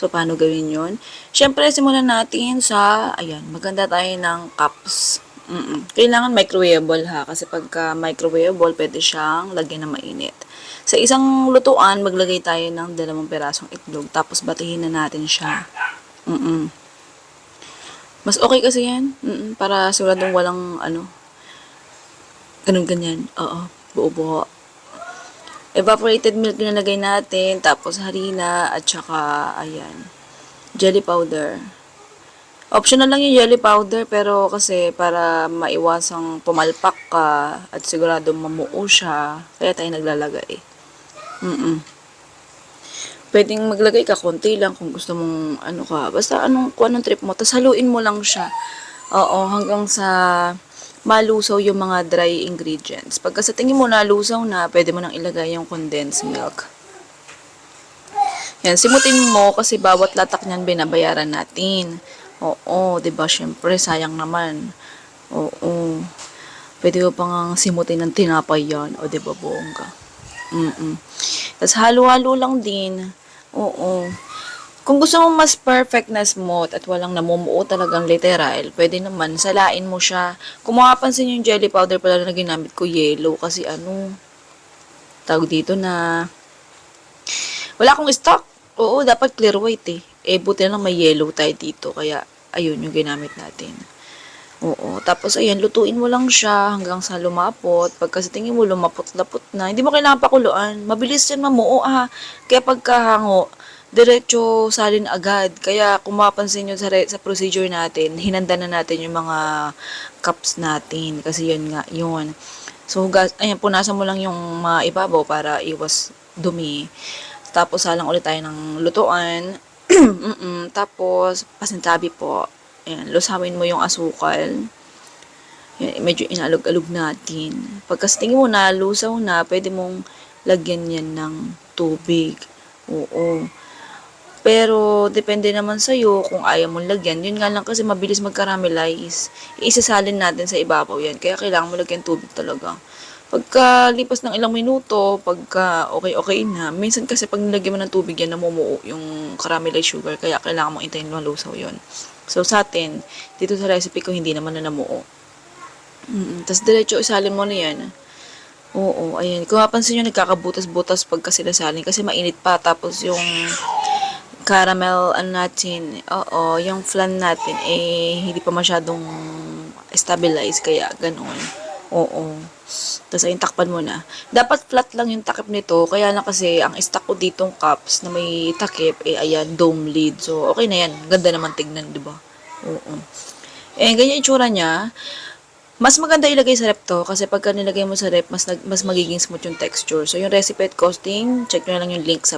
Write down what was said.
So, paano gawin yun? Siyempre, simulan natin sa, ayan, maganda tayo ng cups. Kailangan microwavable ha, kasi pagka microwavable, pwede siyang lagyan ng mainit. Sa isang lutuan, maglagay tayo ng 2 pirasong itlog, tapos batihin na natin siya. Mas okay kasi yan, para siguradong walang, ganun-ganyan. Oo, buo-buo. Evaporated milk nilagay natin, tapos harina, at saka, ayan, jelly powder. Optional lang yung jelly powder, pero kasi para maiwasang pumalpak ka at sigurado mamuo siya, kaya tayo naglalagay. Pwedeng maglagay ka konti lang kung gusto mong basta kung anong trip mo, tapos haluin mo lang siya. Oo, hanggang sa malusaw yung mga dry ingredients. Pagka sa tingin mo nalusaw na, pwede mo nang ilagay yung condensed milk. Yan, simutin mo kasi bawat latak niyan binabayaran natin. Oo, 'di ba? Syempre sayang naman. Oo. Pwede ko pang simutin ng tinapay yan. O, 'di ba, bongga? Tapos halo-halo lang din. Oo. Kung gusto mo mas perfect na smooth at walang namumuo talagang literal, pwede naman salain mo siya. Kung makapansin yung jelly powder pala na ginamit ko, yellow. Kasi tawag dito na, wala akong stock. Oo, dapat clear white eh. Buti na lang may yellow tayo dito. Kaya, ayun yung ginamit natin. Oo. Tapos, ayan, lutuin mo lang siya hanggang sa lumapot. Pagka sa tingin mo lumapot-lapot na, hindi mo kailangan pakuluan. Mabilis yan mamuo Kaya pagkahango, diretso salin agad. Kaya kung mapapansin nyo sa procedure natin, hinanda na natin yung mga cups natin. Kasi yun nga, yun. So, ayan, punasan mo lang yung mga ibabaw para iwas dumi. Tapos, salang ulit tayo ng lutuan. Tapos, pasintabi po. Ayan, lusawin mo yung asukal. Yan, medyo inalog-alog natin. Pagkas tingin mo na, lusaw na, pwede mong lagyan yan ng tubig. Oo. Pero, depende naman sa'yo kung ayaw mong lagyan. Yun nga lang kasi mabilis mag-caramelize. Isasalin natin sa ibabaw yan. Kaya kailangan mo lagyan tubig talaga. Pagka lipas ng ilang minuto, pagka okay na, minsan kasi pag nilagyan mo ng tubig yan, namumuo yung caramelized sugar, kaya kailangan mong intayin malusaw yun. So, sa atin, dito sa recipe ko, hindi naman na namuo. Tapos, diretso isalin mo na yan. Oo, ayan. Kung mapansin nyo, nagkakabutas-butas pagka sinasalin kasi mainit pa. Tapos, yung caramel natin, yung flan natin, hindi pa masyadong stabilize, kaya ganun. Oo. Tapos ayun, takpan mo na. Dapat flat lang yung takip nito. Kaya lang kasi, ang stock ko ditong cups na may takip, ayan, dome lid. So, okay na yan. Ganda naman tignan, di ba? Oo. Ganyan yung itsura niya. Mas maganda ilagay sa rep to. Kasi pagka nilagay mo sa rep, mas magiging smooth yung texture. So, yung recipe at costing, check nyo na lang yung link sa